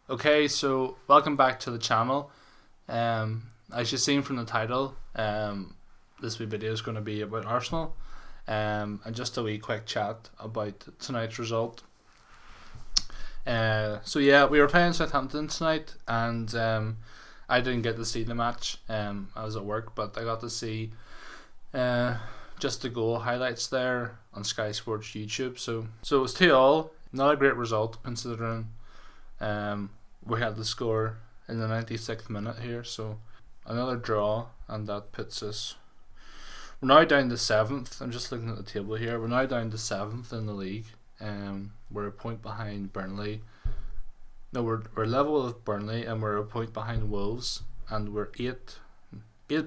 Okay, so welcome back to the channel. As you've seen from the title, this wee video is going to be about Arsenal, and just a wee quick chat about tonight's result. So yeah, we were playing Southampton tonight, and I didn't get to see the match. I was at work, but I got to see just the goal highlights there on Sky Sports YouTube. So it was 2-2. Not a great result considering we had the score in the 96th minute here. So another draw, and that puts us. We're now down to 7th. I'm just looking at the table here. We're now down to 7th in the league. We're a point behind Burnley. No, we're level with Burnley, and we're a point behind Wolves, and we're eight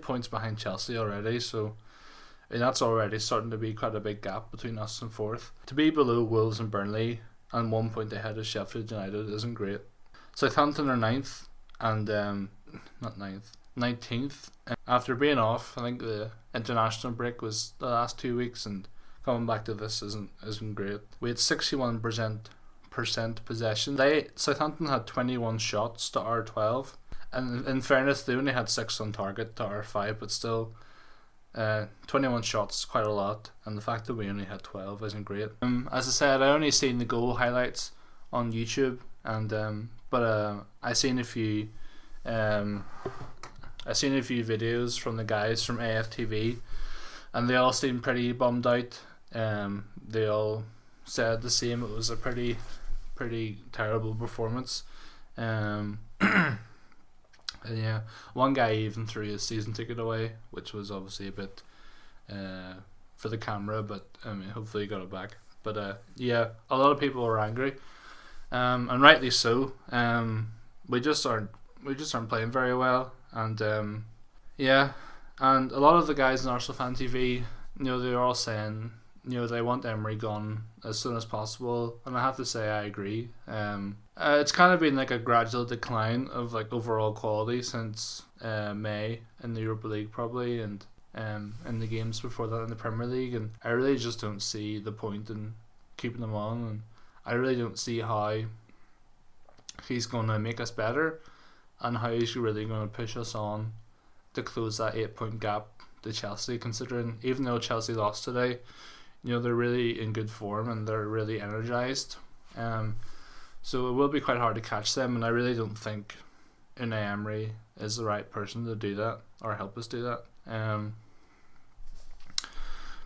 points behind Chelsea already. So, and that's already starting to be quite a big gap between us and 4th. To be below Wolves and Burnley and 1 point ahead of Sheffield United isn't great. Southampton are 9th, and not 9th, 19th. After being off, I think the international break was the last 2 weeks, and coming back to this isn't great. We had 61% possession. Southampton had 21 shots to our 12, and in fairness, they only had 6 on target to our 5, but still, 21 shots is quite a lot, and the fact that we only had 12 isn't great. As I said, I only seen the goal highlights on YouTube, and but I seen a few videos from the guys from AFTV, and they all seemed pretty bummed out. They all said the same. It was a pretty terrible performance. And yeah, one guy even threw his season ticket away, which was obviously a bit for the camera, but I mean, hopefully he got it back. But yeah, a lot of people were angry, and rightly so. We just aren't playing very well, and yeah, and a lot of the guys in Arsenal Fan TV, they're all saying, they want Emery gone as soon as possible, and I have to say I agree. It's kind of been like a gradual decline of like overall quality since May in the Europa League probably, and in the games before that in the Premier League, and I really just don't see the point in keeping them on, and I really don't see how he's going to make us better and how he's really going to push us on to close that 8-point gap to Chelsea, considering even though Chelsea lost today, they're really in good form and they're really energised. So it will be quite hard to catch them, and I really don't think Unai Emery is the right person to do that or help us do that.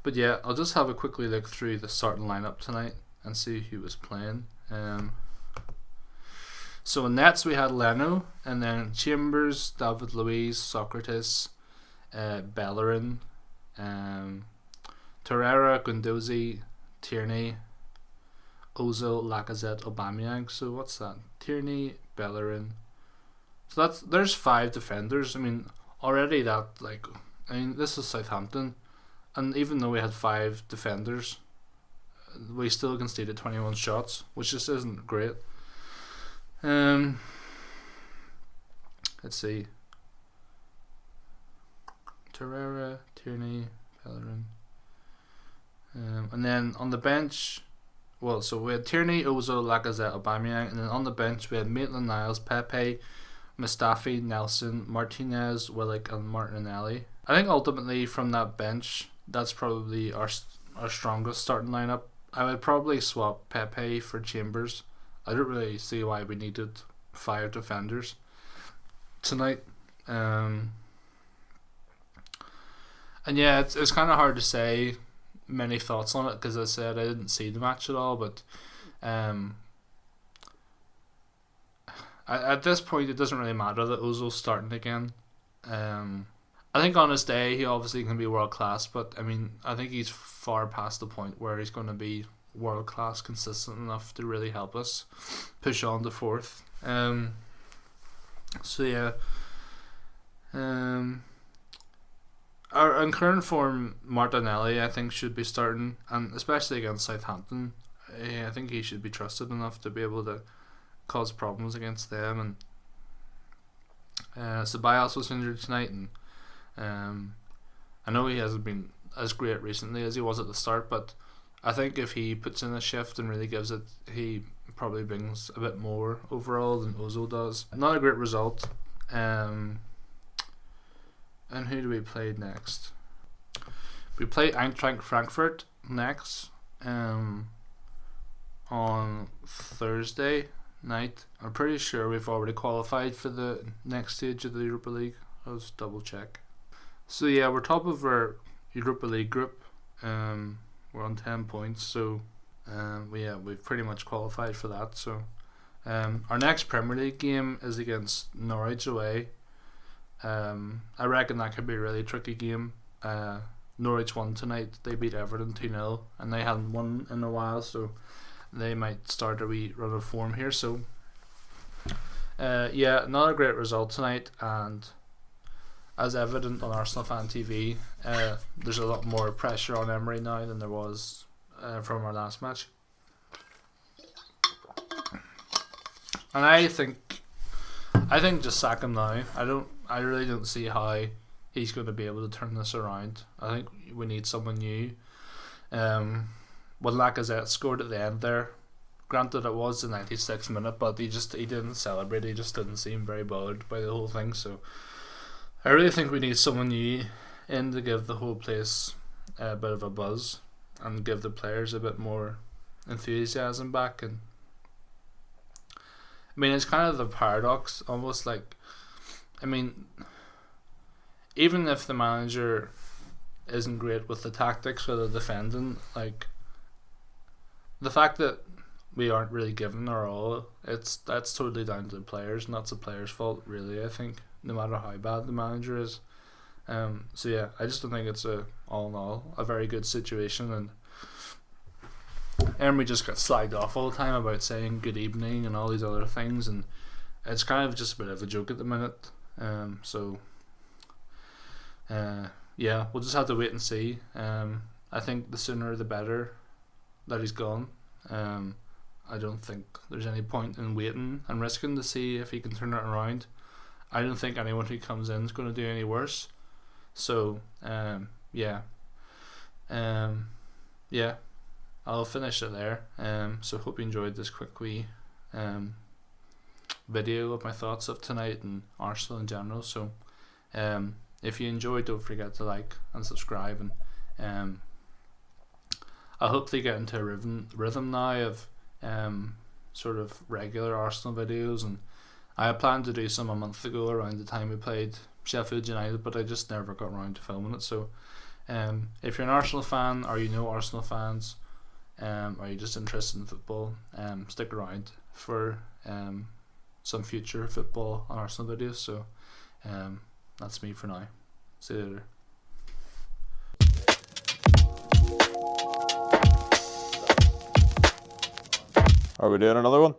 But yeah, I'll just have a quickly look through the starting lineup tonight and see who was playing. So in nets we had Leno, and then Chambers, David Luiz, Socrates, Bellerin, Torreira, Guendouzi, Tierney, Ozil, Lacazette, Aubameyang. So what's that? Tierney, Bellerin. So there's 5 defenders. I mean, already this is Southampton, and even though we had 5 defenders, we still conceded 21 shots, which just isn't great. Let's see. Torreira, Tierney, Bellerin. And then on the bench, so we had Tierney, Ozil, Lacazette, Aubameyang, and then on the bench we had Maitland-Niles, Pepe, Mustafi, Nelson, Martinez, Willock, and Martinelli. I think ultimately from that bench, that's probably our strongest starting lineup. I would probably swap Pepe for Chambers. I don't really see why we needed 5 defenders tonight. And yeah, it's kind of hard to say many thoughts on it because I said I didn't see the match at all, but at this point it doesn't really matter that Ozil's starting again. I think on his day he obviously can be world class, but I mean I think he's far past the point where he's going to be world class consistent enough to really help us push on to 4th. So yeah, our in current form, Martinelli I think should be starting, and especially against Southampton, I think he should be trusted enough to be able to cause problems against them. And Ceballos was injured tonight, and I know he hasn't been as great recently as he was at the start, but I think if he puts in a shift and really gives it, he probably brings a bit more overall than Ozil does. Not a great result. And who do we play next? We play Eintracht Frankfurt next on Thursday night. I'm pretty sure we've already qualified for the next stage of the Europa League. I'll just double check. So yeah, we're top of our Europa League group. We're on 10 points, so we've pretty much qualified for that. So our next Premier League game is against Norwich away. I reckon that could be a really tricky game. Norwich won tonight. They beat Everton 2-0, and they hadn't won in a while, so they might start a wee run of form here. So not a great result tonight, and as evident on Arsenal Fan TV, there's a lot more pressure on Emery now than there was from our last match. And I think just sack him now. I really don't see how he's going to be able to turn this around. I think we need someone new. When Lacazette scored at the end there, granted it was the 96th minute, but he didn't celebrate. He just didn't seem very bothered by the whole thing. So I really think we need someone new in to give the whole place a bit of a buzz and give the players a bit more enthusiasm back. And I mean, it's kind of the paradox, almost like, I mean, even if the manager isn't great with the tactics or the defending, like, the fact that we aren't really giving our all, that's totally down to the players, and that's the players' fault, really, I think, no matter how bad the manager is. So yeah, I just don't think it's all in all a very good situation, and Emery just got slagged off all the time about saying good evening and all these other things, and it's kind of just a bit of a joke at the minute. We'll just have to wait and see. I think the sooner the better that he's gone. I don't think there's any point in waiting and risking to see if he can turn it around. I don't think anyone who comes in is going to do any worse. So I'll finish it there. So hope you enjoyed this quick wee video of my thoughts of tonight and Arsenal in general. So if you enjoyed, don't forget to like and subscribe, and I hope they get into a rhythm now of sort of regular Arsenal videos. And I had planned to do some a month ago around the time we played Sheffield United, but I just never got around to filming it. So if you're an Arsenal fan, or you know Arsenal fans, or you're just interested in football, stick around for some future football on Arsenal videos. So that's me for now. See you later. Are we doing another one?